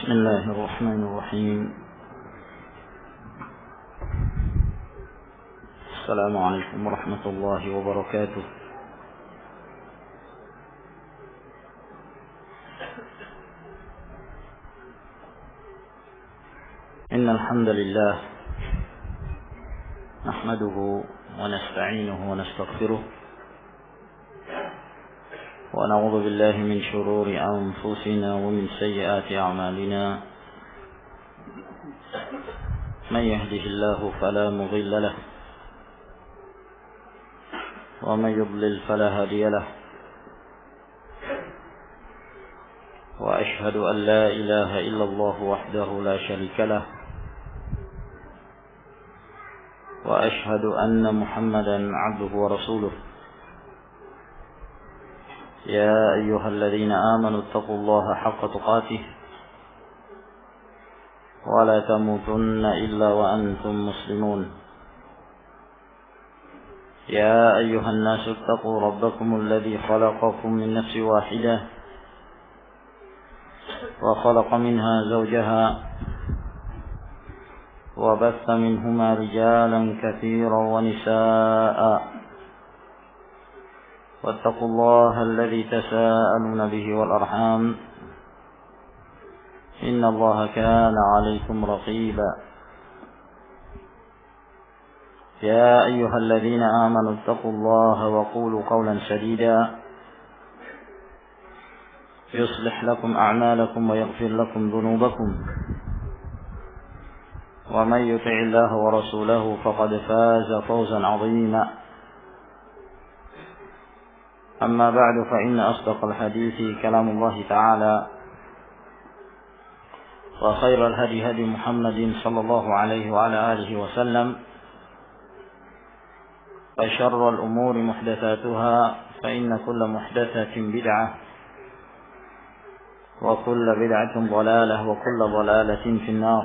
بسم الله الرحمن الرحيم. السلام عليكم ورحمة الله وبركاته. إن الحمد لله نحمده ونستعينه ونستغفره ونعوذ بالله من شرور أنفسنا ومن سيئات أعمالنا. من يهده الله فلا مضل له ومن يضلل فلا هادي له. وأشهد أن لا إله إلا الله وحده لا شريك له وأشهد أن محمدا عبده ورسوله. يا أيها الذين آمنوا اتقوا الله حق تقاته ولا تموتن إلا وأنتم مسلمون. يا أيها الناس اتقوا ربكم الذي خلقكم من نفس واحدة وخلق منها زوجها وبث منهما رجالا كثيرا ونساء واتقوا الله الذي تساءلون به والأرحام إن الله كان عليكم رقيبا. يا أيها الذين آمنوا اتقوا الله وقولوا قولا سديدا يصلح لكم أعمالكم ويغفر لكم ذنوبكم ومن يطع الله ورسوله فقد فاز فوزا عظيما. أما بعد فإن أصدق الحديث كلام الله تعالى وخير الهدي هدي محمد صلى الله عليه وعلى آله وسلم وشر الأمور محدثاتها فإن كل محدثة بدعة وكل بدعة ضلالة وكل ضلالة في النار.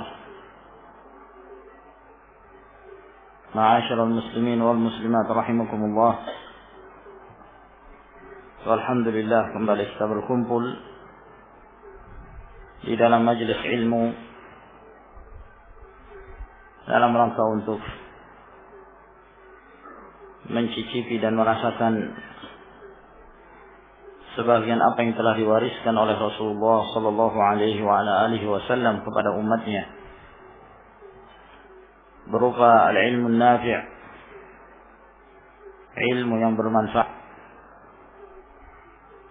معاشر المسلمين والمسلمات رحمكم الله. Alhamdulillah, kembali kita berkumpul di dalam majelis ilmu dalam rangka untuk mencicipi dan merasakan sebagian apa yang telah diwariskan oleh Rasulullah sallallahu alaihi wa ala alihi wasallam kepada umatnya berupa al-ilmu nafi', ilmu yang bermanfaat,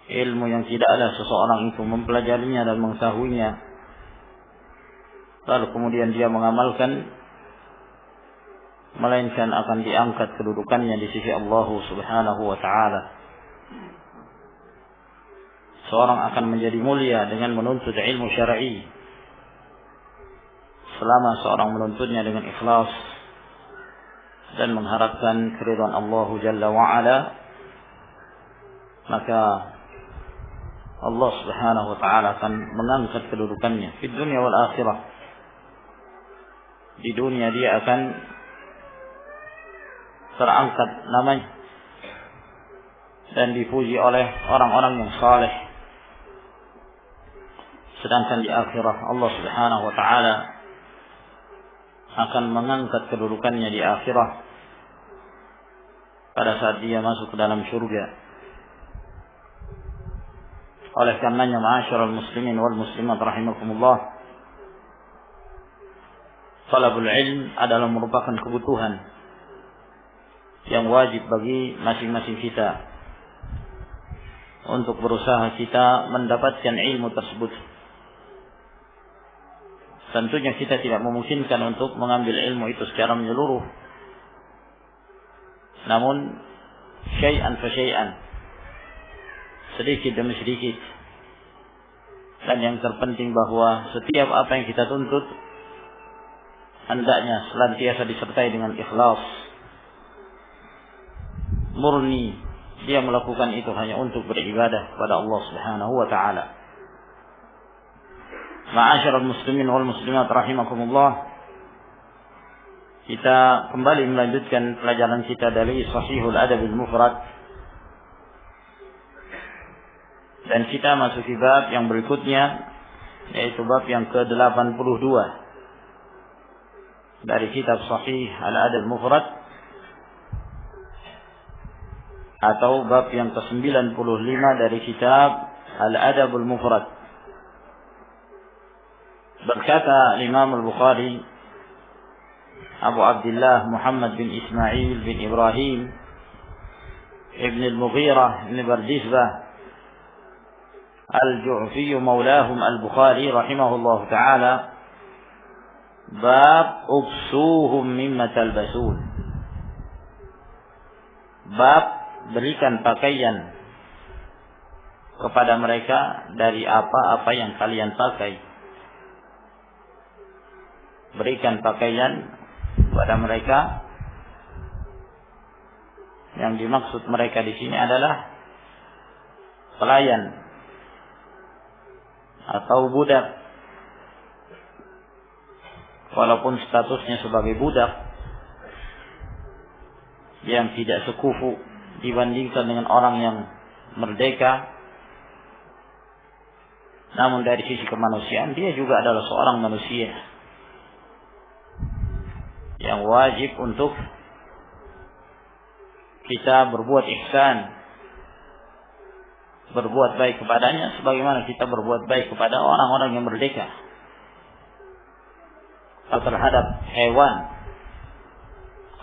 ilmu yang tidaklah seseorang itu mempelajarinya dan mengetahuinya lalu kemudian dia mengamalkan, melainkan akan diangkat kedudukannya di sisi Allah Subhanahu wa ta'ala. Seorang akan menjadi mulia dengan menuntut ilmu syar'i selama seorang menuntutnya dengan ikhlas dan mengharapkan keridhaan Allah Jalla wa Ala, maka Allah Subhanahu wa ta'ala akan mengangkat kedudukannya di dunia wal akhirah. Di dunia dia akan terangkat namanya dan dipuji oleh orang-orang yang saleh. Sedangkan di akhirah Allah Subhanahu wa ta'ala akan mengangkat kedudukannya di akhirah pada saat dia masuk ke dalam surga. Oleh karenanya ma'asyiral muslimin wal muslimat rahimakumullah, talabul ilm adalah merupakan kebutuhan yang wajib bagi masing-masing kita untuk berusaha kita mendapatkan ilmu tersebut. Tentunya kita tidak memungkinkan untuk mengambil ilmu itu secara menyeluruh, namun syai'an fa syai'an, sedikit demi sedikit. Dan yang terpenting bahwa setiap apa yang kita tuntut hendaknya senantiasa disertai dengan ikhlas, murni dia melakukan itu hanya untuk beribadah kepada Allah Subhanahu wa ta'ala. Ma'asyiral muslimin wal muslimat rahimakumullah, kita kembali melanjutkan pelajaran kita dari Sahihul Adabil Mufrad dan kita masuki bab yang berikutnya yaitu bab yang ke-82 dari kitab Sahih Al-Adab Mufrad, atau bab yang ke-95 dari kitab Al-Adabul Mufrad. Berkata Imam Al-Bukhari, Abu Abdullah Muhammad bin Ismail bin Ibrahim ibn al-Mughirah ibn Bardizbah al-Ju'fi maulahum al-Bukhari rahimahullah ta'ala, bab ubsuhum mimma talbasun, bab berikan pakaian kepada mereka dari apa-apa yang kalian pakai. Berikan pakaian kepada mereka, yang dimaksud mereka di sini adalah pelayan atau budak, walaupun statusnya sebagai budak yang tidak sekufu dibandingkan dengan orang yang merdeka, namun dari sisi kemanusiaan dia juga adalah seorang manusia yang wajib untuk kita berbuat ihsan, berbuat baik kepadanya sebagaimana kita berbuat baik kepada orang-orang yang merdeka. Terhadap hewan,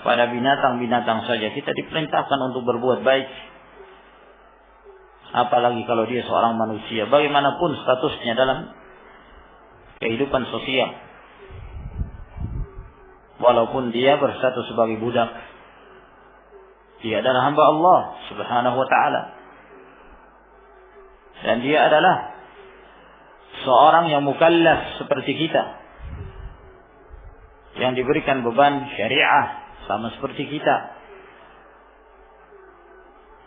pada binatang-binatang saja kita diperintahkan untuk berbuat baik, apalagi kalau dia seorang manusia, bagaimanapun statusnya dalam kehidupan sosial, walaupun dia berstatus sebagai budak, dia adalah hamba Allah Subhanahu wa ta'ala, dan dia adalah seorang yang mukallaf seperti kita, yang diberikan beban syariah sama seperti kita,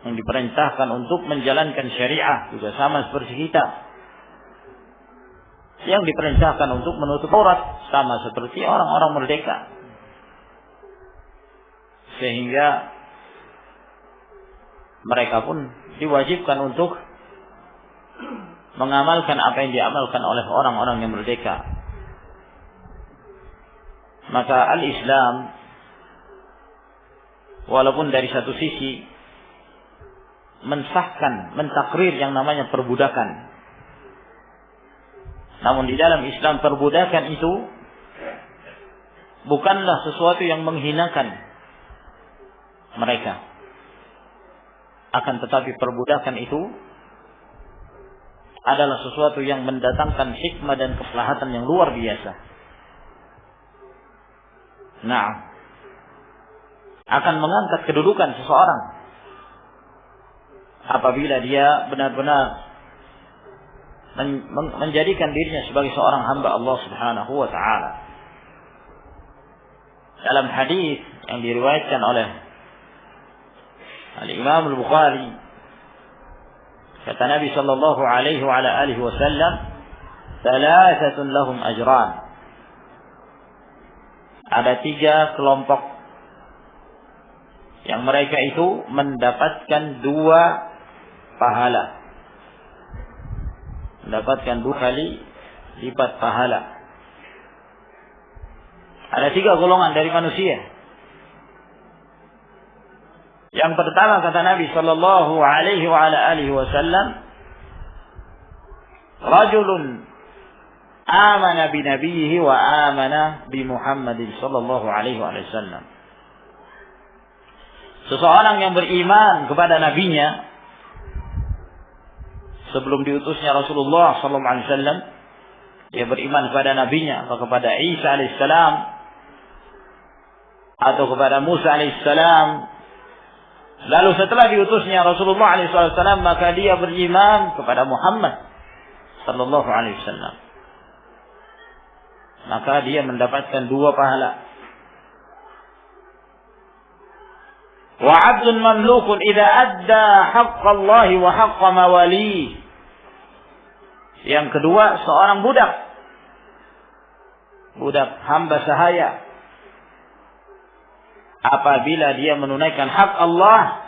yang diperintahkan untuk menjalankan syariah juga sama seperti kita, yang diperintahkan untuk menutup aurat sama seperti orang-orang merdeka. Sehingga mereka pun diwajibkan untuk mengamalkan apa yang diamalkan oleh orang-orang yang merdeka. Maka al-Islam, walaupun dari satu sisi mensahkan, mentakrir yang namanya perbudakan, namun di dalam Islam perbudakan itu bukanlah sesuatu yang menghinakan mereka. Akan tetapi perbudakan itu adalah sesuatu yang mendatangkan hikmah dan kemaslahatan yang luar biasa. Nah, akan mengangkat kedudukan seseorang apabila dia benar-benar menjadikan dirinya sebagai seorang hamba Allah Subhanahu wa ta'ala. Dalam hadis yang diriwayatkan oleh Al-Imam Al-Bukhari, kata Nabi sallallahu alaihi wa ala alihi wasallam, "Thalathatun lahum ajran." Ada 3 kelompok yang mereka itu mendapatkan 2 pahala. Mendapatkan 2 kali lipat pahala. Ada 3 golongan dari manusia. Yang pertama kata Nabi sallallahu alaihi wa ala alihi wasallam, rajulun amana bi nabiyhi wa amana bi Muhammadin sallallahu alaihi wasallam. Seseorang yang beriman kepada nabinya sebelum diutusnya Rasulullah sallallahu alaihi wasallam, dia beriman kepada nabinya atau kepada Isa alaihissalam atau kepada Musa alaihissalam. Lalu setelah diutusnya Rasulullah SAW, maka dia beriman kepada Muhammad sallallahu alaihi wasallam. Maka dia mendapatkan 2 pahala. Wa 'abdun mamlukun idza adda haqqa Allah wa haqqa mawali. Yang kedua, seorang budak. Budak hamba sahaya, apabila dia menunaikan hak Allah,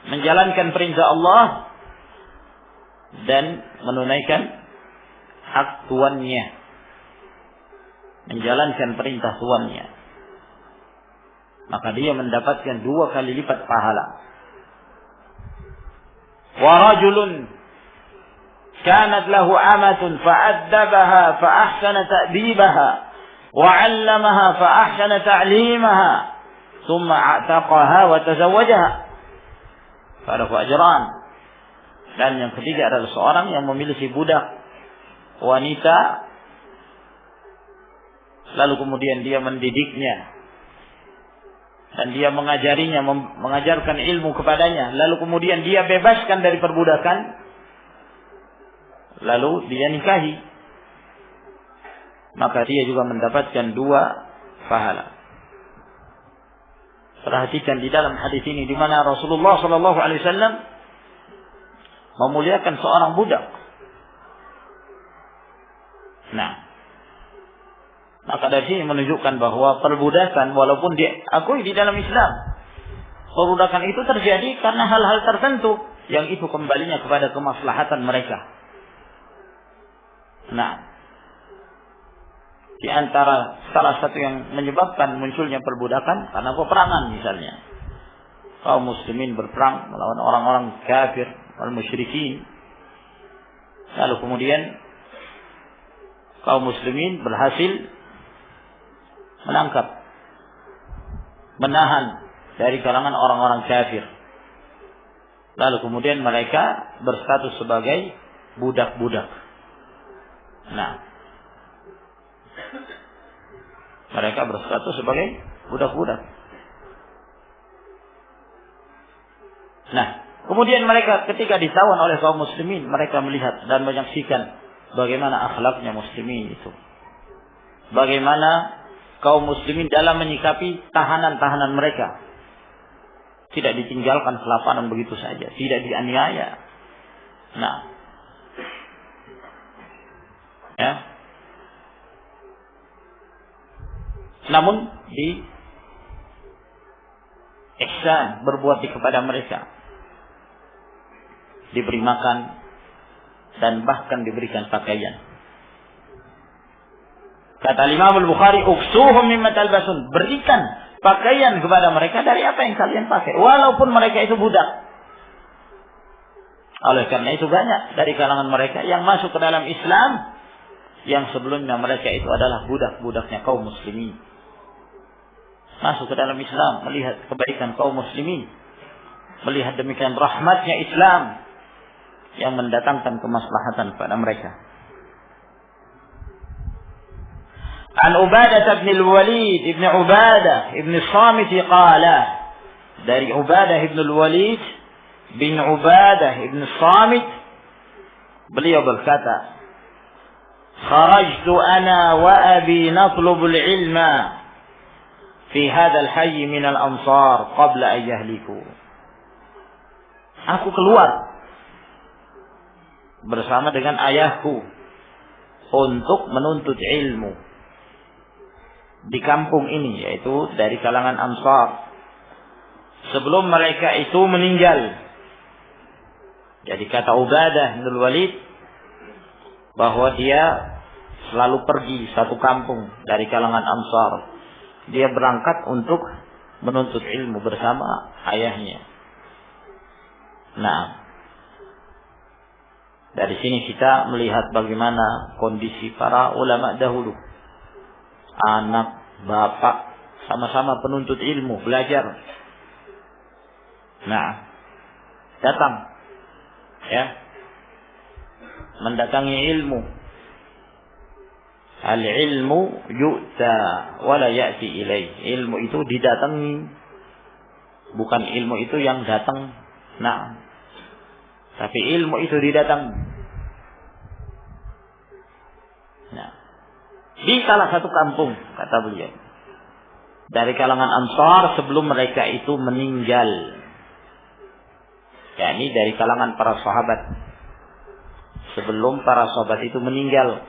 menjalankan perintah Allah, dan menunaikan hak tuannya, menjalankan perintah tuannya, maka dia mendapatkan 2 kali lipat pahala. Wa rajulun kanat lahu amatun fa'addabaha fa ahsana ta'dibaha wa 'allamaha fa ahsana ta'limaha thumma a'taqaha wa tazawwajaha falahu ajran. Dan yang ketiga adalah seorang yang memiliki budak wanita, lalu kemudian dia mendidiknya dan dia mengajarinya, mengajarkan ilmu kepadanya, lalu kemudian dia bebaskan dari perbudakan, lalu dia nikahi, maka dia juga mendapatkan 2 pahala. Perhatikan di dalam hadis ini di mana Rasulullah sallallahu alaihi wasallam memuliakan seorang budak. Nah, maka dari sini menunjukkan bahwa perbudakan walaupun diakui di dalam Islam, perbudakan itu terjadi karena hal-hal tertentu yang itu kembalinya kepada kemaslahatan mereka. Nah, di antara salah satu yang menyebabkan munculnya perbudakan karena peperangan misalnya. Kaum muslimin berperang melawan orang-orang kafir, al-musyrikin. Lalu kemudian kaum muslimin berhasil menangkap, menahan dari kalangan orang-orang kafir. Lalu kemudian mereka berstatus sebagai budak-budak. Nah, mereka berstatus sebagai budak-budak. Nah, kemudian mereka ketika ditawan oleh kaum muslimin, mereka melihat dan menyaksikan bagaimana akhlaknya muslimin itu. Bagaimana kaum muslimin dalam menyikapi tahanan-tahanan mereka. Tidak ditinggalkan kelaparan begitu saja, tidak dianiaya. Nah, ya. Namun di ihsan, berbuat kepada mereka, diberi makan dan bahkan diberikan pakaian. Kata Imam Al-Bukhari, uksuhum mimma talbasun, berikan pakaian kepada mereka dari apa yang kalian pakai, walaupun mereka itu budak. Oleh karena itu banyak dari kalangan mereka yang masuk ke dalam Islam yang sebelumnya mereka itu adalah budak-budaknya kaum muslimin. Masuk ke dalam Islam, melihat kebaikan kaum muslimin, melihat demikian rahmatnya Islam yang mendatangkan kemaslahatan pada mereka. An Ubadah bin al-Walid ibn Ubadah ibn Samit qala, dari Ubadah ibn al-Walid bin Ubadah ibn Samit, beliau berkata, kharajtu ana wa abi natlubu al-ilma fi hadha al-hayy min al-ansar qabla an yahliku. Aku keluar bersama dengan ayahku untuk menuntut ilmu di kampung ini, yaitu dari kalangan Ansar, sebelum mereka itu meninggal. Jadi kata Ubadah bin Walid bahwa dia selalu pergi satu kampung dari kalangan Ansar. Dia berangkat untuk menuntut ilmu bersama ayahnya. Nah, dari sini kita melihat bagaimana kondisi para ulama dahulu. Anak, bapak, sama-sama penuntut ilmu, belajar. Nah, datang, ya, mendatangi ilmu. Al-ilmu yu'ta wa la ya'ti ilaih. Ilmu itu didatangi, bukan ilmu itu yang datang. Nah, tapi ilmu itu didatangi. Nah, di salah satu kampung, kata beliau, dari kalangan Ansar sebelum mereka itu meninggal, yakni dari kalangan para sahabat, sebelum para sahabat itu meninggal.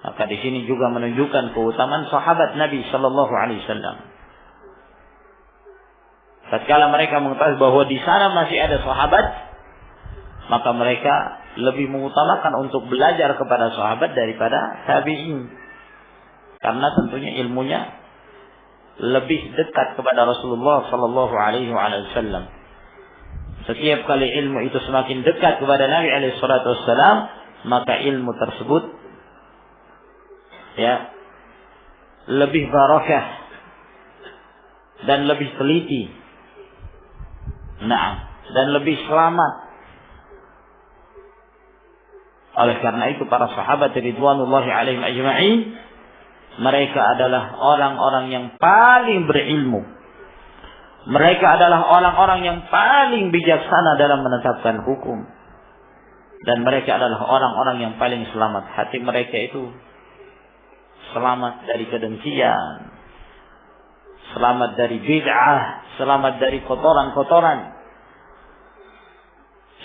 Maka di sini juga menunjukkan keutamaan sahabat Nabi Sallallahu Alaihi Wasallam. Tatkala mereka mengetahui bahwa di sana masih ada sahabat, maka mereka lebih mengutamakan untuk belajar kepada sahabat daripada tabi'in. Karena tentunya ilmunya lebih dekat kepada Rasulullah sallallahu alaihi wasallam. Setiap kali ilmu itu semakin dekat kepada Nabi alaihi salatu wassalam, maka ilmu tersebut ya lebih barakah dan lebih teliti. Dan lebih selamat. Oleh karena itu para sahabat ridwanullahi alaihim ajma'in, mereka adalah orang-orang yang paling berilmu. Mereka adalah orang-orang yang paling bijaksana dalam menetapkan hukum. Dan mereka adalah orang-orang yang paling selamat. Hati mereka itu selamat dari kedengkian, selamat dari bid'ah, selamat dari kotoran-kotoran.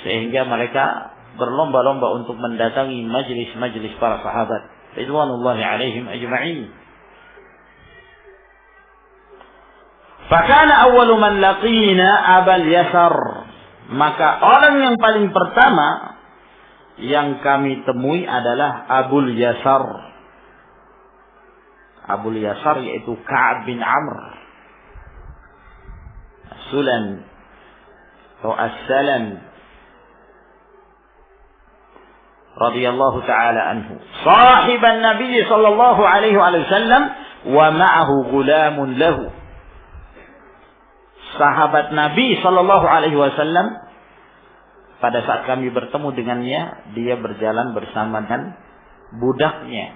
Sehingga mereka berlomba-lomba untuk mendatangi majlis-majlis para sahabat ridwanullahi alaihim ajma'in. Fakana awwalu man laqina Abul Yasar, maka orang yang paling pertama yang kami temui adalah Abul Yasar. Abul Yasar yaitu Ka'ab bin Amr Sulan atau As-Salam radhiyallahu ta'ala anhu, sahiban Nabi sallallahu alaihi wasallam wa ma'ahu gulamun lahu. Sahabat Nabi sallallahu alaihi wasallam, pada saat kami bertemu dengannya, dia berjalan bersama dengan budaknya,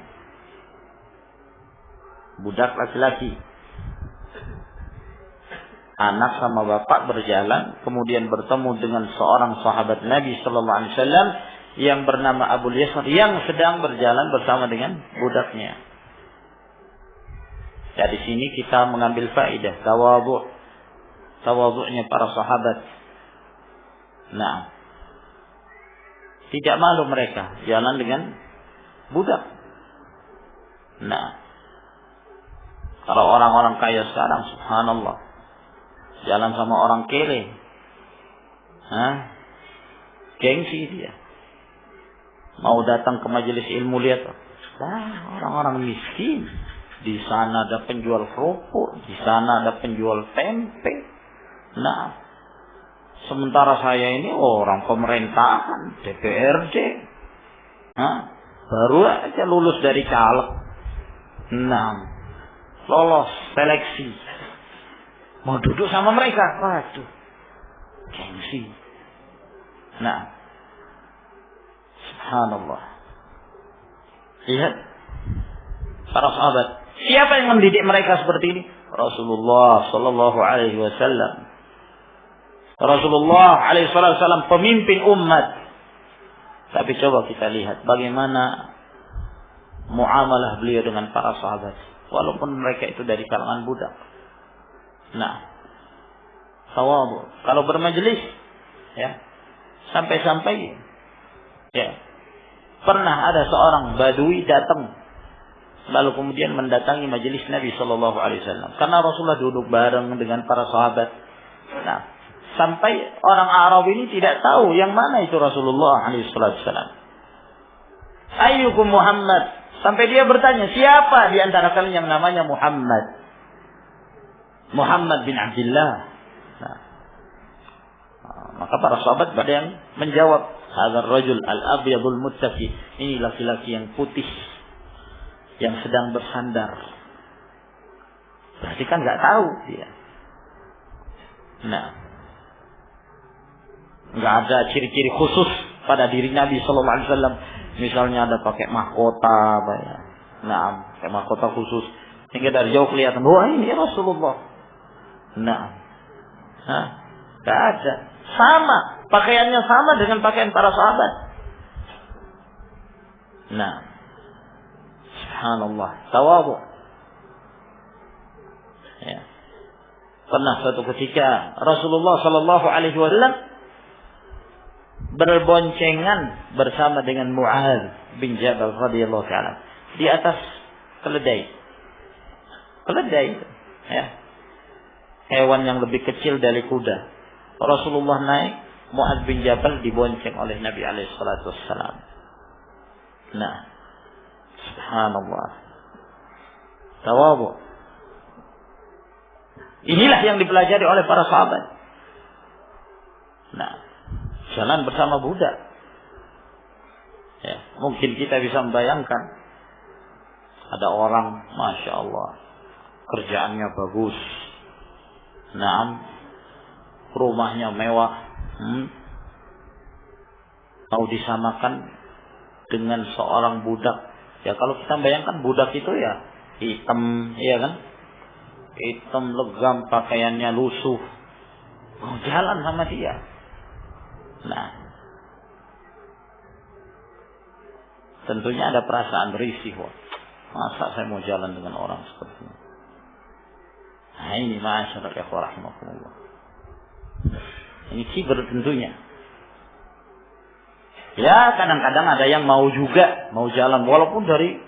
budak laki-laki. Anak sama bapak berjalan, kemudian bertemu dengan seorang sahabat Nabi sallallahu alaihi wasallam yang bernama Abul Yasar yang sedang berjalan bersama dengan budaknya. Dari sini kita mengambil faedah tawadhu'nya para sahabat. Tidak malu mereka jalan dengan budak. Kalau orang-orang kaya sekarang, subhanallah, jalan sama orang kere, gengsi dia. Mau datang ke majelis ilmu, lihat orang-orang miskin. Di sana ada penjual kerupuk, di sana ada penjual tempe. Sementara saya ini orang pemerintahan, DPRD, baru aja lulus dari caleg, lolos seleksi, mau duduk sama mereka, waduh, gengsi. Subhanallah. Lihat para sahabat. Siapa yang mendidik mereka seperti ini? Rasulullah sallallahu alaihi wasallam. Rasulullah alaihi wasallam pemimpin umat. Tapi coba kita lihat bagaimana muamalah beliau dengan para sahabat, walaupun mereka itu dari kalangan budak. Tawadhu. Kalau bermajelis, sampai-sampai pernah ada seorang badui datang, lalu kemudian mendatangi majelis Nabi sallallahu alaihi wasallam, karena Rasulullah duduk bareng dengan para sahabat. Sampai orang Arab ini tidak tahu yang mana itu Rasulullah alaihi wasallam. Ayyukum Muhammad? Sampai dia bertanya, siapa di antara kalian yang namanya Muhammad? Muhammad bin Abdullah. Maka para sahabat pada yang menjawab, hadzal rajul al-abyadul muttaqi, ini laki-laki yang putih yang sedang bersandar. Berarti kan enggak tahu dia. Enggak ada ciri-ciri khusus pada diri Nabi sallallahu alaihi wasallam. Misalnya ada pakai mahkota, pakai mahkota khusus sehingga dari jauh kelihatan, wah ini Rasulullah. Enggak ada. Sama, pakaiannya sama dengan pakaian para sahabat. Subhanallah, tawadhu. Pernah suatu ketika Rasulullah sallallahu alaihi wasallam berboncengan bersama dengan Mu'adz bin Jabal radhiyallahu ta'ala di atas keledai. Keledai, hewan yang lebih kecil dari kuda. Rasulullah naik, Mu'adz bin Jabal dibonceng oleh Nabi alaihi salatu wassalam. Nah, subhanallah. Tawadhu. Inilah yang dipelajari oleh para sahabat. Nah, jalan bersama budak. Ya, mungkin kita bisa membayangkan ada orang, masya Allah, kerjaannya bagus, nah, rumahnya mewah, mau disamakan dengan seorang budak. Ya kalau kita bayangkan budak itu ya hitam, ya kan, hitam legam, pakaiannya lusuh, mau jalan sama dia. Nah, tentunya ada perasaan risih. Masa saya mau jalan dengan orang seperti ini? Nah ini masyarakat ikhwah rahimakumullah. Ini kibir tentunya. Ya kadang-kadang ada yang mau juga, mau jalan walaupun dari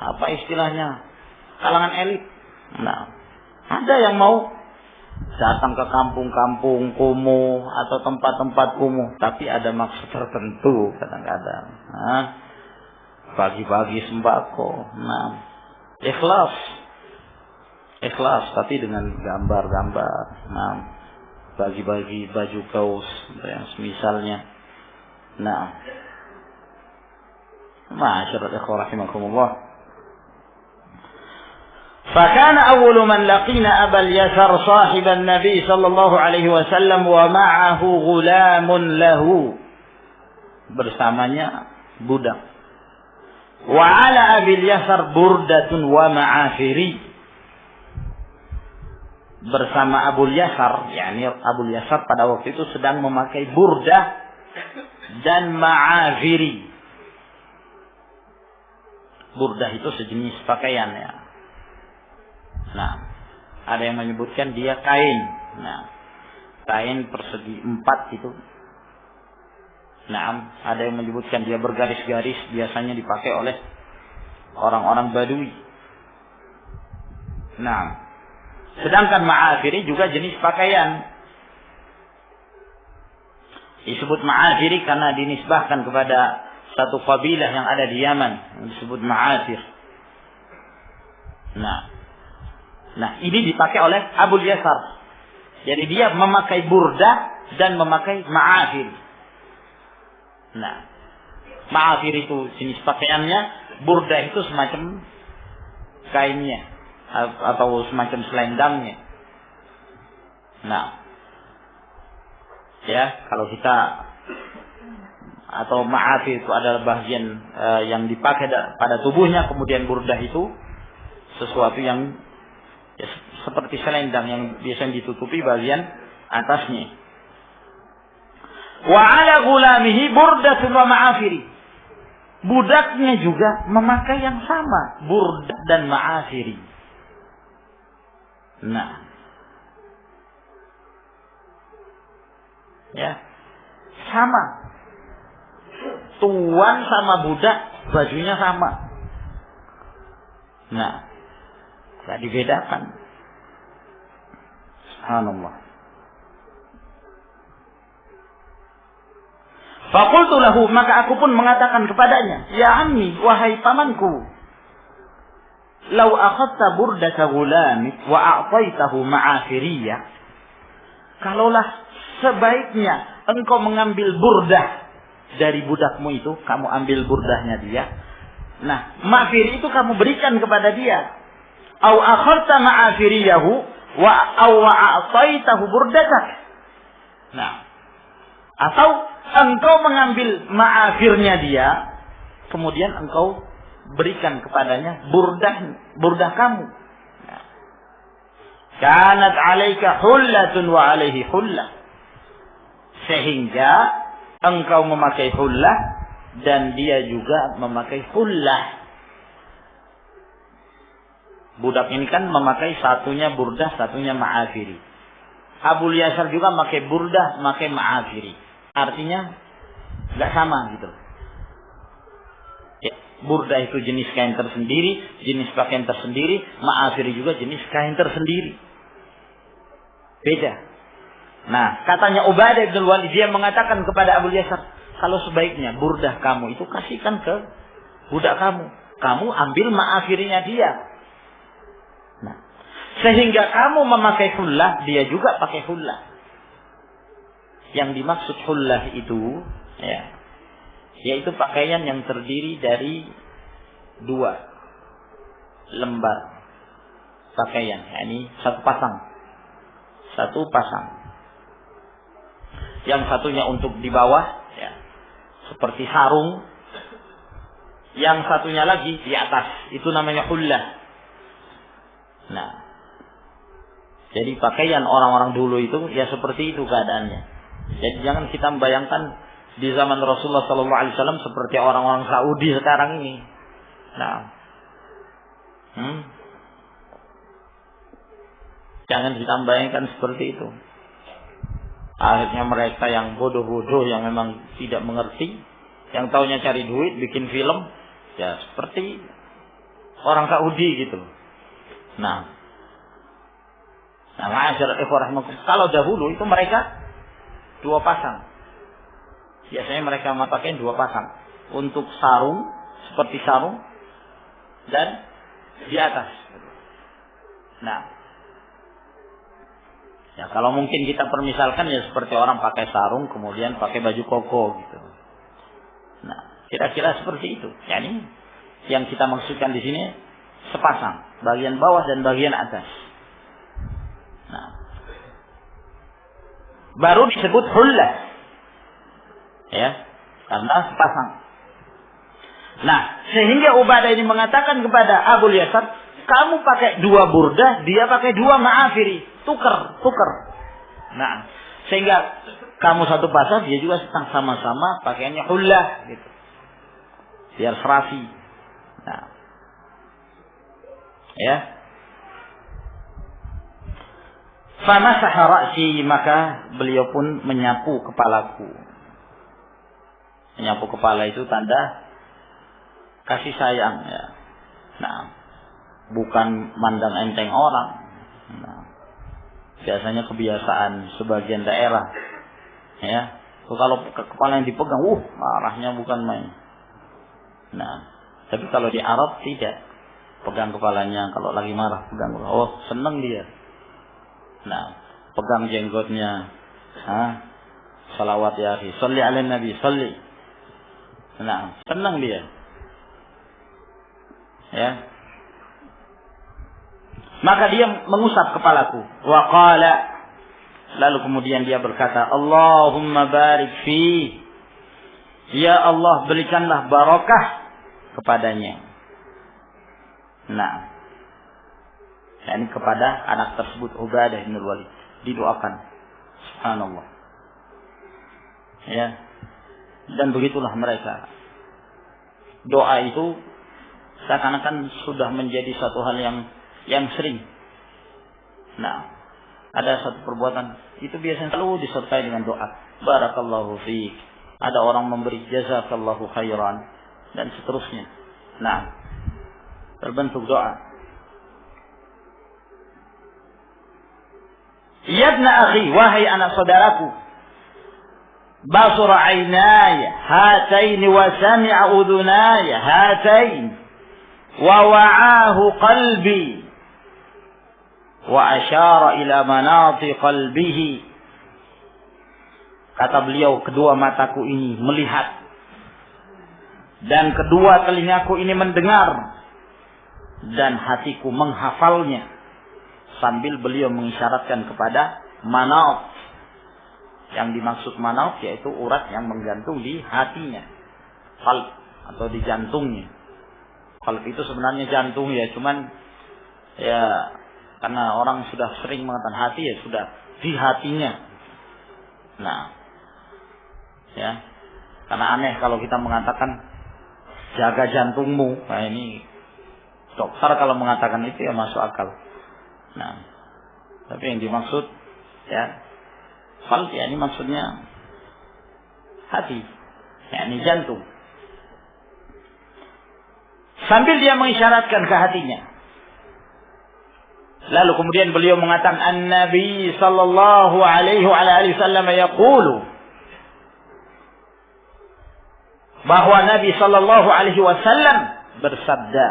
apa istilahnya kalangan elit. Nah, ada yang mau datang ke kampung-kampung kumuh atau tempat-tempat kumuh, tapi ada maksud tertentu kadang-kadang. Nah, bagi-bagi sembako. Nah, ikhlas tapi dengan gambar-gambar. Nah, bagi-bagi baju kaos yang semisalnya. Nah, ma'asyiral ikhwah rahimakumullah. فكان أول من لقينا أبا اليسر صاحب النبي صلى الله عليه وسلم ومعه غلام له, bersamanya budak. وعلى أبي اليسر بردة ومعافري, bersama Abu Yasar, yakni Abu Yasar pada waktu itu sedang memakai burdah dan ma'afiri. Burdah itu sejenis pakaian ya. Nah, ada yang menyebutkan dia kain. Nah, kain persegi 4 itu. Nah, ada yang menyebutkan dia bergaris-garis, biasanya dipakai oleh orang-orang Badui. Nah, sedangkan ma'afiri juga jenis pakaian. Disebut ma'afiri karena dinisbahkan kepada satu kabilah yang ada di Yaman yang disebut ma'afir. Nah, ini dipakai oleh Abu Yasar. Jadi dia memakai burdah dan memakai ma'afir. Nah, ma'afir itu jenis pakaiannya, burdah itu semacam kainnya atau semacam selendangnya. Nah, ya kalau kita atau ma'afir itu adalah bagian yang dipakai pada tubuhnya, kemudian burdah itu sesuatu yang ya, seperti selendang yang biasanya ditutupi bagian atasnya. Wa ala gulamihi burdatun wa ma'afiri. Budaknya juga memakai yang sama, burdah dan ma'afiri. Nah, ya, sama. Tuan sama budak bajunya sama. Nah, tidak dibedakan. Subhanallah. Faqultu lahu, maka aku pun mengatakan kepadanya, ya ammi, wahai pamanku, lau akhadta burdata gulamik wa a'taitahu ma'afiriyah, kalaulah sebaiknya engkau mengambil burdah dari budakmu itu, kamu ambil burdahnya dia, nah ma'afiri itu kamu berikan kepada dia, au akhadta ma'afiriyahu wa a'taitahu burdatak, nah, atau engkau mengambil ma'afirnya dia, kemudian engkau berikan kepadanya burdah kamu. Kanat 'alaika hullatun wa 'alaihi hullah. Sehingga engkau memakai hullah dan dia juga memakai hullah. Budak ini kan memakai satunya burdah, satunya ma'afiri. Abu Yasar juga memakai burdah, memakai ma'afiri. Artinya nggak sama gitu. Ya, burdah itu jenis kain tersendiri, jenis pakaian tersendiri, ma'afiri juga jenis kain tersendiri. Beda. Nah, katanya Ubadah bin Walid, dia mengatakan kepada Abu Yasar, kalau sebaiknya burdah kamu itu kasihkan ke budak kamu. Kamu ambil ma'afirinya dia. Nah, sehingga kamu memakai hullah, dia juga pakai hullah. Yang dimaksud hullah itu, ya, yaitu pakaian yang terdiri dari 2 lembar pakaian. Ini satu pasang. Yang satunya untuk di bawah, ya, seperti sarung. Yang satunya lagi di atas, itu namanya hullah. Nah, jadi pakaian orang-orang dulu itu ya seperti itu keadaannya. Jadi jangan kita membayangkan di zaman Rasulullah SAW seperti orang-orang Saudi sekarang ini. Nah, jangan kita membayangkan seperti itu. Akhirnya mereka yang bodoh-bodoh, yang memang tidak mengerti, yang taunya cari duit, bikin film, ya seperti orang Saudi gitu. Nah, kalau dahulu itu mereka 2 pasang. Biasanya mereka memakai 2 pasang. Untuk sarung, seperti sarung, dan di atas. Nah, ya kalau mungkin kita permisalkan ya seperti orang pakai sarung kemudian pakai baju koko gitu. Nah, kira-kira seperti itu. Yani yang kita maksudkan di sini sepasang, bagian bawah dan bagian atas. Nah, baru disebut hullah. Ya, karena sepasang. Nah, sehingga Ubadah ini mengatakan kepada Abu Yasar, kamu pakai 2 burdah, dia pakai 2 ma'afiri. Tukar. Nah, sehingga kamu satu pasang, dia juga sama-sama pakaiannya hullah gitu. Biar serasi. Nah, ya. Famasaha ra'si, maka beliau pun menyapu kepalaku. Menyapu kepala itu tanda kasih sayang, ya. Nah, bukan mandang enteng orang. Nah, biasanya kebiasaan sebagian daerah, ya. Kalau kepala yang dipegang, marahnya bukan main. Nah, tapi kalau di Arab tidak, pegang kepalanya kalau lagi marah, pegang. Oh, senang dia. Nah, pegang jenggotnya. Salawat ya akhi, sholli ala nabi, sholli. Nah, senang dia. Ya. Maka dia mengusap kepalaku. Wa qala, lalu kemudian dia berkata, Allahumma barik fi. Ya Allah, berikanlah barakah kepadanya. Nah, ini kepada anak tersebut Ubadah bin Walid didoakan. Subhanallah. Ya. Dan begitulah mereka. Doa itu seakan-akan sudah menjadi suatu hal yang sering. Nah, ada satu perbuatan itu biasanya selalu disertai dengan doa. Barakallahu fiik. Ada orang memberi jazakallahu khairan dan seterusnya. Nah, berbentuk doa. Ya ibna akhi, wahai anak saudaraku, basura aynaya hataini wa sami'a udhunaya hatain wa wa'ahu qalbi wa asyara ila manati qalbihi. Kata beliau, kedua mataku ini melihat dan kedua telingaku ini mendengar dan hatiku menghafalnya. Sambil beliau mengisyaratkan kepada manaf. Yang dimaksud manaf yaitu urat yang menggantung di hatinya, qalb atau di jantungnya. Qalb itu sebenarnya jantung ya, cuman ya karena orang sudah sering mengatakan hati ya sudah di hatinya. Nah, ya karena aneh kalau kita mengatakan jaga jantungmu. Nah ini dokter kalau mengatakan itu ya masuk akal. Nah, tapi yang dimaksud ya qalb ya ini maksudnya hati, ya ini jantung. Sambil dia mengisyaratkan ke hatinya. Lalu kemudian beliau mengatakan An-Nabi sallallahu alaihi wasallam yaqulu, bahwa Nabi sallallahu alaihi wasallam bersabda.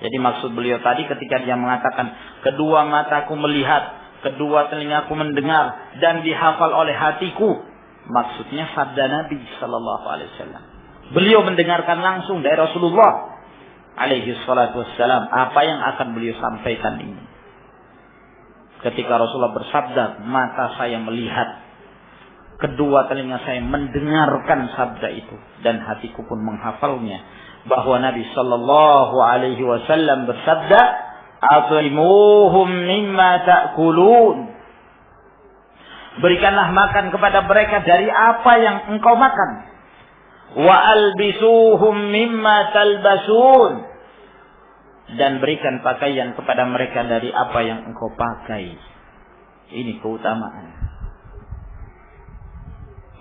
Jadi maksud beliau tadi ketika dia mengatakan kedua mataku melihat, kedua telingaku mendengar dan dihafal oleh hatiku, maksudnya sabda Nabi sallallahu alaihi wasallam. Beliau mendengarkan langsung dari Rasulullah alaihi salatu wassalam apa yang akan beliau sampaikan ini. Ketika Rasulullah bersabda, mata saya melihat, kedua telinga saya mendengarkan sabda itu, dan hatiku pun menghafalnya. Bahwa Nabi sallallahu alaihi wasallam bersabda, "At'imuhum mimma ta'kulun." Berikanlah makan kepada mereka dari apa yang engkau makan. Wa albisuhum mimma talbasun. Dan berikan pakaian kepada mereka dari apa yang engkau pakai. Ini keutamaan.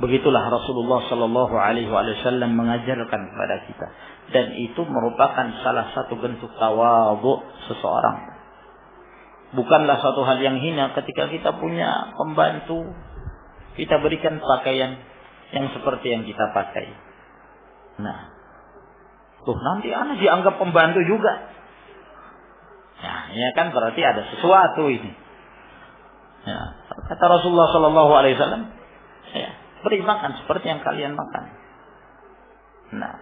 Begitulah Rasulullah sallallahu alaihi wasallam mengajarkan kepada kita, dan itu merupakan salah satu bentuk tawadhu seseorang. Bukanlah suatu hal yang hina ketika kita punya pembantu, kita berikan pakaian yang seperti yang kita pakai. Nah, tuh nanti anak dianggap pembantu juga. Nah, ya kan berarti ada sesuatu ini. Ya, kata Rasulullah sallallahu alaihi wasallam, ya, beri makan seperti yang kalian makan. Nah,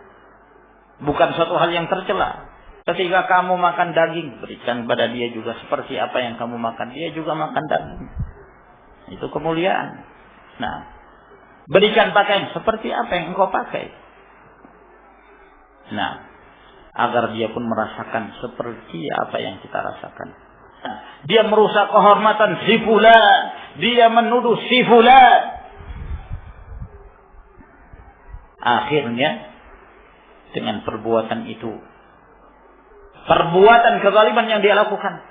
bukan suatu hal yang tercela. Ketika kamu makan daging, berikan kepada dia juga seperti apa yang kamu makan. Dia juga makan daging. Itu kemuliaan. Nah, berikan pakaian seperti apa yang engkau pakai. Nah, agar dia pun merasakan seperti apa yang kita rasakan. Nah, dia merusak kehormatan si fulan, dia menuduh si fulan. Akhirnya dengan perbuatan itu, perbuatan kezaliman yang dia lakukan,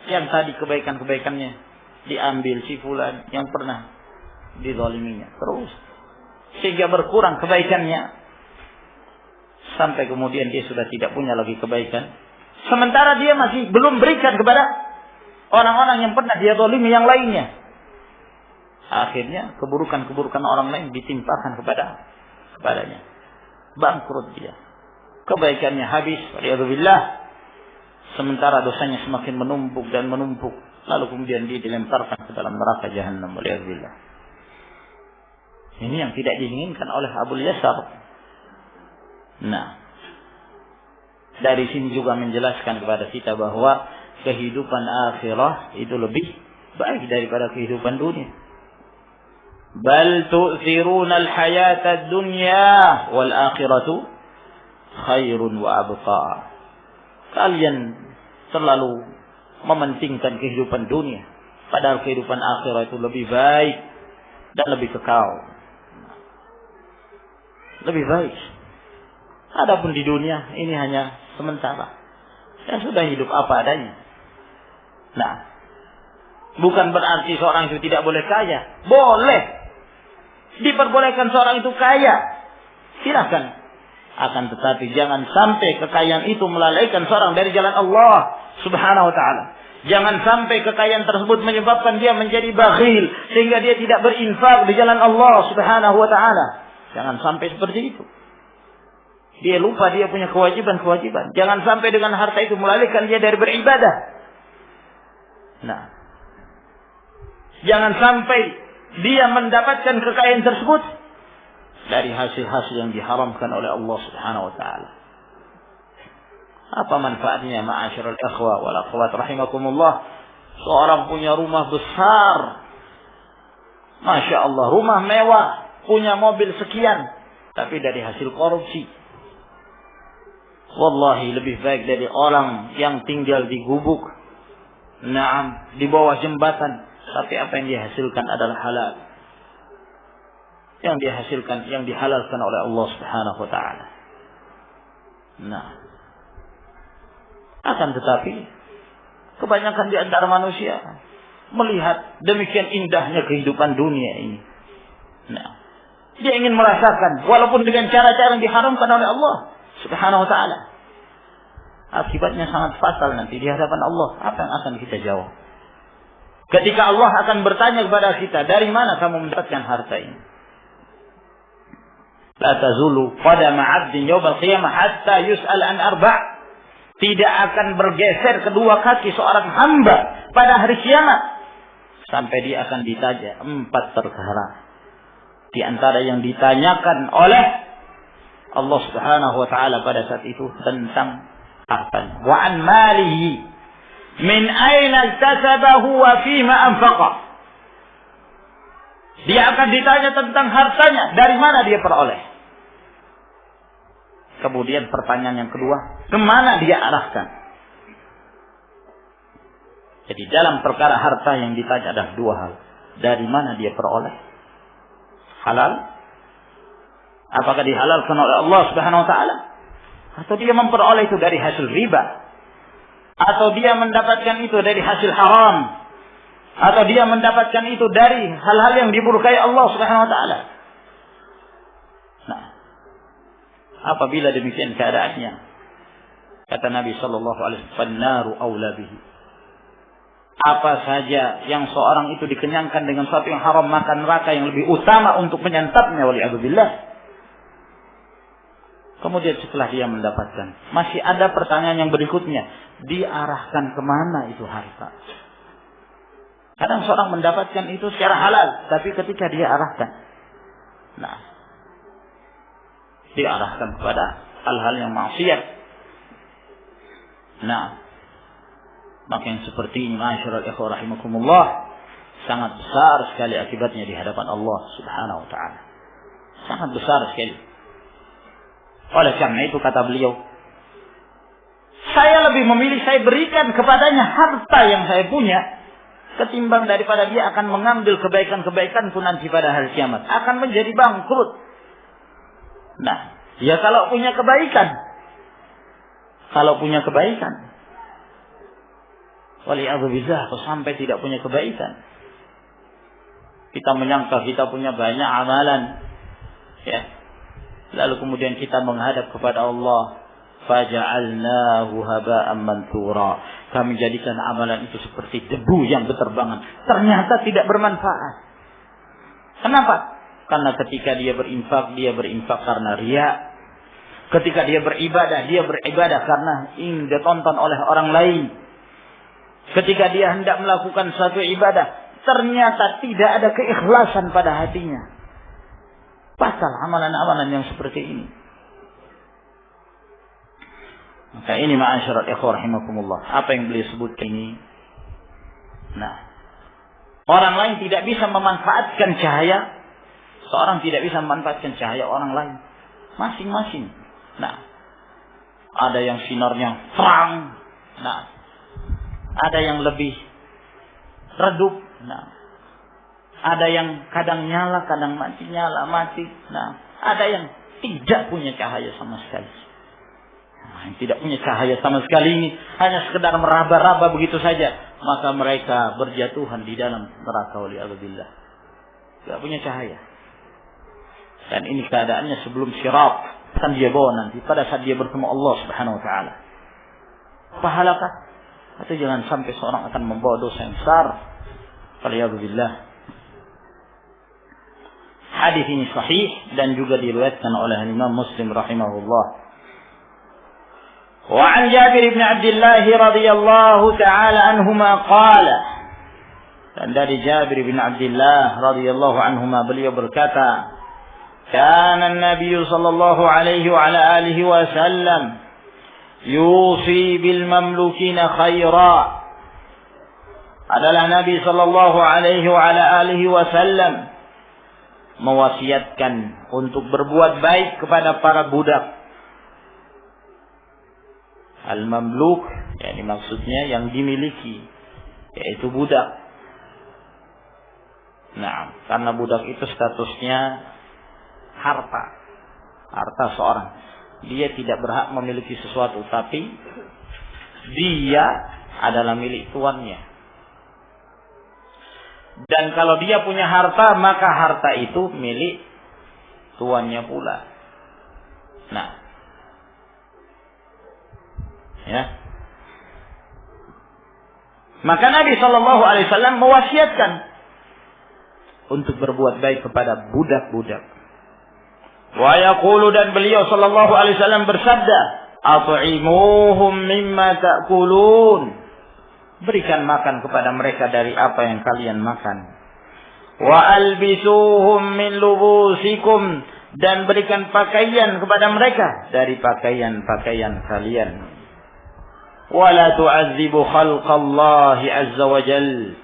yang tadi kebaikan-kebaikannya diambil si fulan yang pernah dizaliminya terus, sehingga berkurang kebaikannya sampai kemudian dia sudah tidak punya lagi kebaikan, sementara dia masih belum berikan kepada orang-orang yang pernah dia zalimi yang lainnya. Akhirnya keburukan-keburukan orang lain ditimpakan kepadanya. Bangkrut dia. Kebaikannya habis, waliyadzubillah. Sementara dosanya semakin menumpuk dan menumpuk. Lalu kemudian dia dilemparkan ke dalam neraka Jahannam, waliyadzubillah. Ini yang tidak diinginkan oleh Abu Yasar. Nah, dari sini juga menjelaskan kepada kita bahwa kehidupan akhirah itu lebih baik daripada kehidupan dunia. Bal tu'thiruna al-hayata ad-dunya wal akhiratu khairun wa abqa. Kalian terlalu mementingkan kehidupan dunia, padahal kehidupan akhirat itu lebih baik dan lebih kekal. Lebih baik. Adapun di dunia ini hanya sementara. Ya sudah, hidup apa adanya. Nah, bukan berarti seorang itu tidak boleh kaya. Boleh. Diperbolehkan seorang itu kaya. Silakan. Akan tetapi jangan sampai kekayaan itu melalaikan seorang dari jalan Allah Subhanahu wa ta'ala. Jangan sampai kekayaan tersebut menyebabkan dia menjadi bakhil, sehingga dia tidak berinfak di jalan Allah Subhanahu wa ta'ala. Jangan sampai seperti itu. Dia lupa dia punya kewajiban-kewajiban. Jangan sampai dengan harta itu melalaikan dia dari beribadah. Nah, jangan sampai dia mendapatkan kekayaan tersebut dari hasil-hasil yang diharamkan oleh Allah Subhanahu wa ta'ala. Apa manfaatnya, ma'asyiral ikhwa wal akhwat rahimakumullah, seorang punya rumah besar, Masya Allah, rumah mewah, punya mobil sekian, tapi dari hasil korupsi. Wallahi lebih baik dari orang yang tinggal di gubuk, naam, di bawah jembatan, tapi apa yang dihasilkan adalah halal. Yang dihasilkan, yang dihalalkan oleh Allah Subhanahu wa ta'ala. Nah, akan tetapi kebanyakan di antara manusia melihat demikian indahnya kehidupan dunia ini. Nah, dia ingin merasakan walaupun dengan cara-cara yang diharamkan oleh Allah Subhanahu wa ta'ala. Akibatnya sangat fatal nanti di hadapan Allah. Apa yang akan kita jawab? Ketika Allah akan bertanya kepada kita, dari mana kamu mendapatkan harta ini? La tazulu qadama 'abdin yawmal qiyamah hatta yus'al an arba'. Tidak akan bergeser kedua kaki seorang hamba pada hari kiamat sampai dia akan ditanya 4 perkara. Di antara yang ditanyakan oleh Allah Subhanahu wa taala pada saat itu tentang harta. Wa an malihi min aina iktasabahu wa fima anfaqa. Dia akan ditanya tentang hartanya, dari mana dia peroleh. Kemudian pertanyaan yang kedua, kemana dia arahkan? Jadi dalam perkara harta yang ditanya ada 2 hal. Dari mana dia peroleh? Halal? Apakah dihalalkan oleh Allah Subhanahu wa taala? Atau dia memperoleh itu dari hasil riba? Atau dia mendapatkan itu dari hasil haram? Atau dia mendapatkan itu dari hal-hal yang dimurkai Allah Subhanahu wa taala? Nah, apabila demikian keadaannya, kata Nabi sallallahu alaihi wasallam, "Naru aula bihi." Apa saja yang seorang itu dikenyangkan dengan sesuatu yang haram, maka neraka yang lebih utama untuk menyantapnya, waliyadzubillah. Kemudian setelah dia mendapatkan, masih ada pertanyaan yang berikutnya, diarahkan kemana itu harta? Kadang seorang mendapatkan itu secara halal, tapi ketika dia arahkan, nah, diarahkan kepada hal-hal yang maksiat. Nah, maka yang seperti ini, ma'asyiral ikhwah rahimakumullah, sangat besar sekali akibatnya di hadapan Allah Subhanahu wa taala. Sangat besar sekali. Oleh karena itu kata beliau, saya lebih memilih saya berikan kepadanya harta yang saya punya ketimbang daripada dia akan mengambil kebaikan-kebaikanku nanti pada hari kiamat, akan menjadi bangkrut. Nah, ya kalau punya kebaikan, waliyadzubillah, sampai tidak punya kebaikan, kita menyangka kita punya banyak amalan, ya, lalu kemudian kita menghadap kepada Allah, faja'alnahu haba'an mansura, kami jadikan amalan itu seperti debu yang berterbangan, ternyata tidak bermanfaat. Kenapa? Karena ketika dia berinfak karena riya. Ketika dia beribadah karena ingin ditonton oleh orang lain. Ketika dia hendak melakukan suatu ibadah, ternyata tidak ada keikhlasan pada hatinya. Batal amalan-amalan yang seperti ini. Maka ini ma'asyiral ikhwah rahimakumullah, apa yang beliau sebut ini. Nah, orang lain tidak bisa memanfaatkan cahaya. Seorang tidak bisa memanfaatkan cahaya orang lain. Masing-masing. Nah, ada yang sinarnya terang. Nah, ada yang lebih redup. Nah, ada yang kadang nyala, kadang mati, nyala, mati. Nah, ada yang tidak punya cahaya sama sekali. Nah, yang tidak punya cahaya sama sekali ini hanya sekedar meraba-raba begitu saja, maka mereka berjatuhan di dalam neraka, waliyadzubillah. Tidak punya cahaya. Dan ini keadaannya sebelum sirat, akan dia bawa nanti pada saat dia bertemu Allah Subhanahu wa taala. Pahalakah? Atau jangan sampai seorang akan membawa dosa yang besar. Waliyadzubillah. Hadis ini sahih dan juga diriwayatkan oleh Imam Muslim rahimahullah. Wa an Jabir bin Abdullah radhiyallahu taala anhuma qala, dan dari Jabir bin Abdullah radhiyallahu anhuma beliau berkata, kana an-nabiy sallallahu alaihi wa ala alihi wasallam yusi bil mamlukina khaira. Adalah Nabi sallallahu alaihi wa ala alihi wasallam mewasiatkan untuk berbuat baik kepada para budak. Al-mamluk, yakni maksudnya yang dimiliki, yaitu budak. Nah, karena budak itu statusnya harta seorang. Dia tidak berhak memiliki sesuatu, tapi dia adalah milik tuannya. Dan kalau dia punya harta, maka harta itu milik tuannya pula. Nah, Ya. Maka Nabi SAW mewasiatkan untuk berbuat baik kepada budak-budak. Wa yaqulu, dan beliau SAW bersabda, at'imuhum mimma ta'kulun. Berikan makan kepada mereka dari apa yang kalian makan. Wa albisuhum min lubusikum, dan berikan pakaian kepada mereka dari pakaian-pakaian kalian. Wa la tu'adzibu khalqallahi azza wa jal,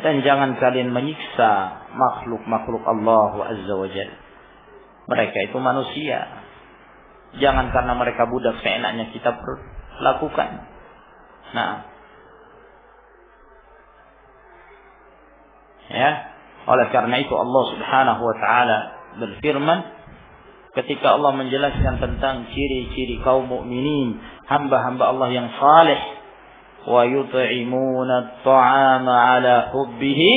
dan jangan kalian menyiksa makhluk-makhluk Allah azza wa jal. Mereka itu manusia. Jangan karena mereka budak seenaknya kita lakukan. Nah, ya, oleh karena itu Allah Subhanahu wa taala berfirman ketika Allah menjelaskan tentang ciri-ciri kaum mukminin, hamba-hamba Allah yang saleh, wa yut'imuna at-ta'ama 'ala hubbihi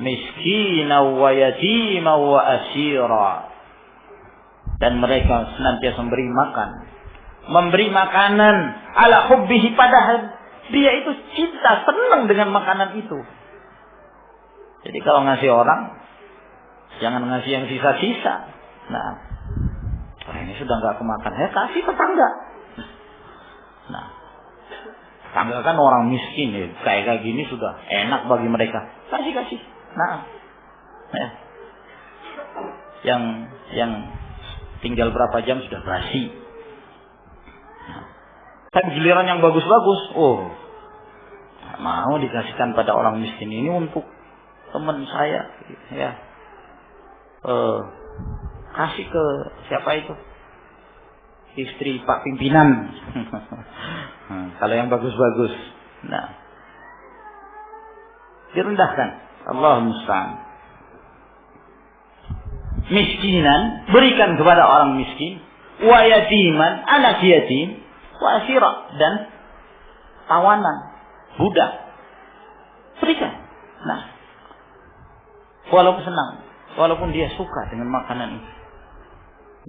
miskinan wa yatiman wa asira. Dan mereka senantiasa memberi makanan ala hubbihi, padahal dia itu cinta, senang dengan makanan itu. Jadi kalau ngasih orang, jangan ngasih yang sisa-sisa. Nah, ini sudah nggak kemakan, kasih tetangga. Nah, tetangga kan orang miskin, kayak gini sudah enak bagi mereka, kasih. Nah, yang tinggal berapa jam sudah basi. Nah, kan giliran yang bagus-bagus, mau dikasihkan pada orang miskin. Ini untuk teman saya, ya, kasih ke siapa itu, istri Pak Pimpinan. Kalau yang bagus-bagus, nah, direndahkan. Allah musta'an. Miskinan, berikan kepada orang miskin. Wa yatiman, anak yatim. Wa asira, dan tawanan, budak, berikan. Nah, walaupun senang, walaupun dia suka dengan makanan itu,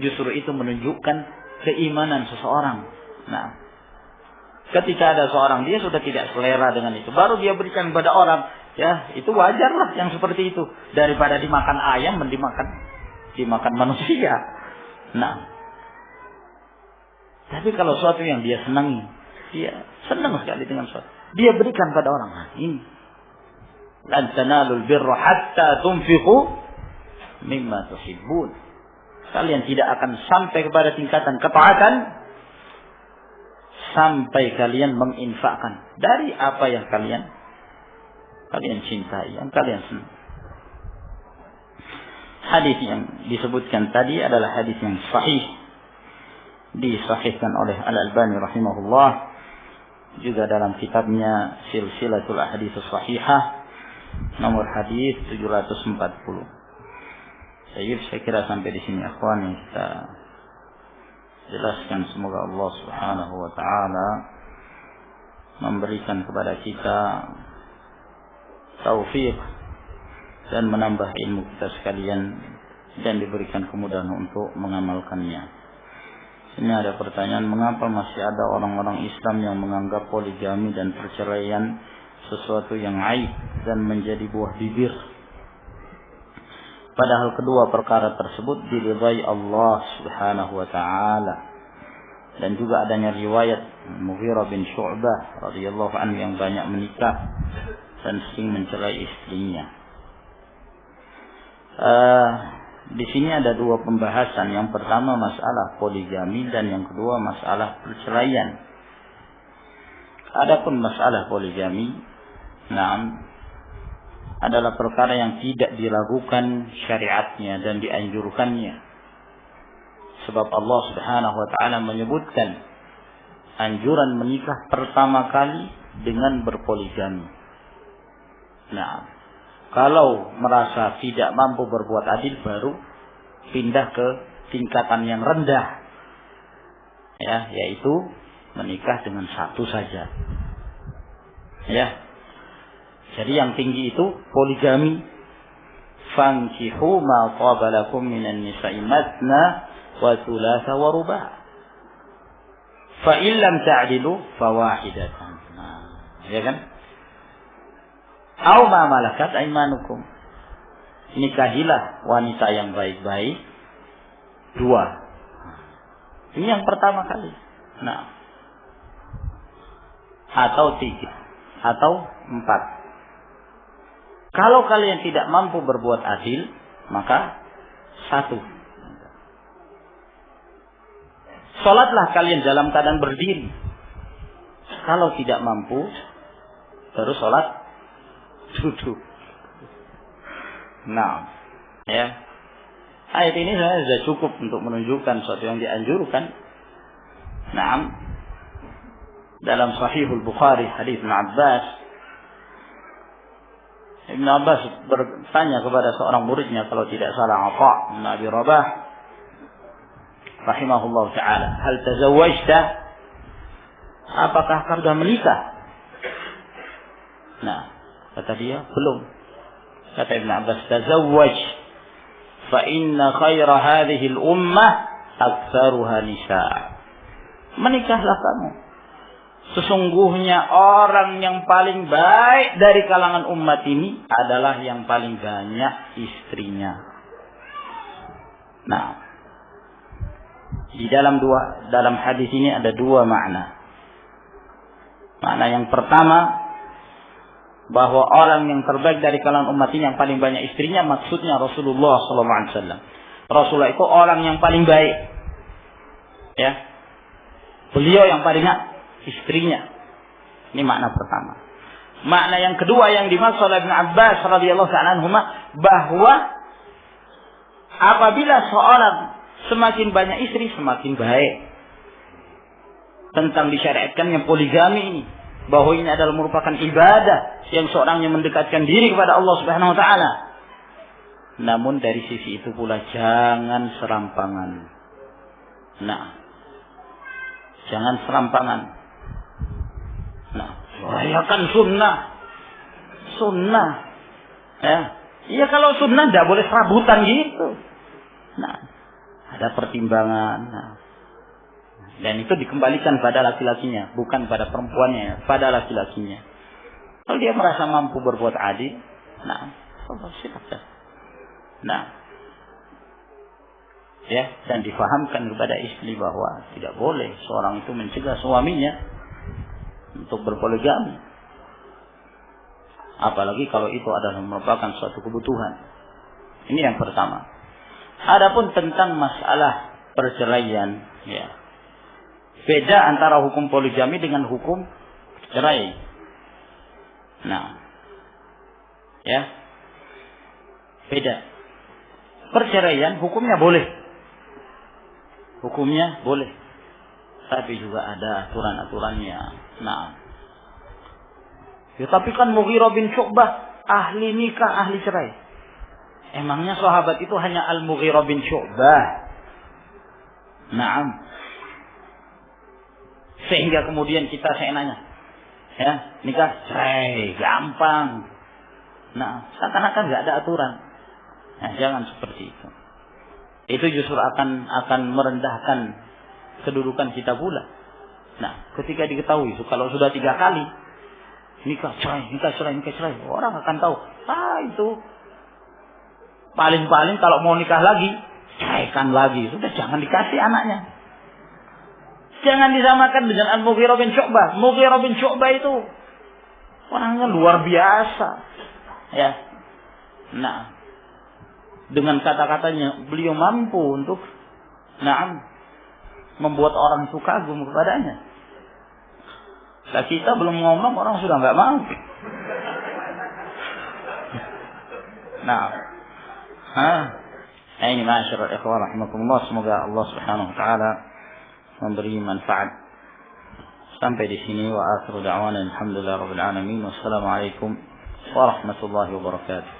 justru itu menunjukkan keimanan seseorang. Nah, ketika ada seorang dia sudah tidak selera dengan itu, baru dia berikan kepada orang, ya itu wajarlah yang seperti itu, daripada dimakan ayam dimakan manusia. Nah, tapi kalau sesuatu yang dia senangi, dia senang sekali dengan sesuatu, dia berikan pada orang. Nah, ini lan tanalul birra hatta tunfiqu mimma tuhibbun. Kalian tidak akan sampai kepada tingkatan ketaatan sampai kalian menginfakkan dari apa yang kalian cintai, yang kalian senang. Hadis yang disebutkan tadi adalah hadis yang sahih, disahihkan oleh Al-Albani rahimahullah juga dalam kitabnya Silsilatul Ahadits Shahihah, nomor hadis 740. Saya kira sampai di sini akhwan yang kita jelaskan. Semoga Allah Subhanahu wa taala memberikan kepada kita taufik dan menambah ilmu kita sekalian, dan diberikan kemudahan untuk mengamalkannya. Ini ada pertanyaan, mengapa masih ada orang-orang Islam yang menganggap poligami dan perceraian sesuatu yang aib dan menjadi buah bibir, padahal kedua perkara tersebut diridai Allah Subhanahu wa taala. Dan juga adanya riwayat Mughirah bin Syu'bah radhiyallahu anhu yang banyak menikah dan sering mencerai istrinya. Di sini ada dua pembahasan. Yang pertama masalah poligami, dan yang kedua masalah perceraian. Adapun masalah poligami, adalah perkara yang tidak diragukan syariatnya dan dianjurkannya. Sebab Allah Subhanahu wa taala menyebutkan anjuran menikah pertama kali dengan berpoligami. Kalau merasa tidak mampu berbuat adil, baru pindah ke tingkatan yang rendah, ya, yaitu menikah dengan satu saja. Ya, jadi yang tinggi itu poligami. Fankihu ma taba lakum minan nisa'i matna wa thulatha wa ruba'. Fa illam ta'dilu fawahidatan. Nah, ya kan? Aw ma malakat aymanukum. Nikahilah wanita yang baik-baik 2. Ini yang pertama kali. Nah, atau 3 atau 4. Kalau kalian tidak mampu berbuat adil, maka 1. Salatlah kalian dalam keadaan berdiri. Kalau tidak mampu, terus salat duduk. Nah, ya. Ayat ini sudah cukup untuk menunjukkan sesuatu yang dianjurkan. Nah, dalam Sahihul Bukhari hadis Ibn Abbas. Ibn Abbas bertanya kepada seorang muridnya, kalau tidak salah Atha bin Abi Rabah rahimahullah taala, hal tazawwajta? Apakah kau sudah menikah? Nah, kata dia, belum. Kata Ibn Abbas, tazawwaj fa inna khaira hadhihi al-ummah aktsaruha nisa'. Menikahlah kamu. Sesungguhnya orang yang paling baik dari kalangan umat ini adalah yang paling banyak istrinya. Nah, di dalam hadis ini ada 2 makna. Makna yang pertama, bahwa orang yang terbaik dari kalangan umat ini yang paling banyak istrinya, maksudnya Rasulullah SAW. Rasulullah itu orang yang paling baik. Ya, beliau yang paling banyak istrinya. Ini makna pertama. Makna yang kedua yang dimaksud oleh Ibn Abbas radhiyallahu anhu, bahwa apabila seorang semakin banyak istri semakin baik. Tentang disyariatkannya poligami ini, bahwa ini adalah merupakan ibadah yang seorangnya mendekatkan diri kepada Allah Subhanahu wa taala. Namun dari sisi itu pula jangan serampangan. Nah, jangan serampangan. Nah, rayakan sunnah. Ya, iya kalau sunnah tidak boleh serabutan gitu. Nah, ada pertimbangan. Nah, dan itu dikembalikan pada laki-lakinya, bukan pada perempuannya, pada laki-lakinya. Kalau dia merasa mampu berbuat adil, nah, silakan. Nah, ya, dan difahamkan kepada istri bahwa tidak boleh seorang itu mencegah suaminya untuk berpoligami. Apalagi kalau itu adalah merupakan suatu kebutuhan. Ini yang pertama. Adapun tentang masalah perceraian, ya, beda antara hukum poligami dengan hukum cerai. Nah, ya, beda. Perceraian hukumnya boleh. Hukumnya boleh. Tapi juga ada aturan-aturannya. Nah, ya, tapi kan Mughirah bin Syu'bah ahli nikah, ahli cerai. Emangnya sahabat itu hanya Al-Mughirah bin Syu'bah? Naam. Sehingga kemudian saya nanya, ya, nikah cerai gampang. Nah, seakan-akan nggak ada aturan. Nah, jangan seperti itu. Itu justru akan merendahkan kedudukan kita pula. Nah, ketika diketahui kalau sudah 3 kali nikah cerai, orang akan tahu. Itu paling-paling kalau mau nikah lagi, ceraikan lagi. Sudah, jangan dikasih anaknya. Jangan disamakan dengan Al-Mughirah bin Syu'bah. Mughirah bin Syu'bah itu orangnya luar biasa. Ya. Nah, dengan kata-katanya beliau mampu untuk membuat orang itu kagum kepadanya. Nah, kita belum ngomong orang sudah nggak mau. Nah, ini masyarakat ikhwan rahimakumullah, semoga Allah Subhanahu wa taala memberi manfaat. Sampai di sini wa akhiru da'wana alhamdulillah rabbil alamin. Wassalamualaikum warahmatullahi wabarakatuh.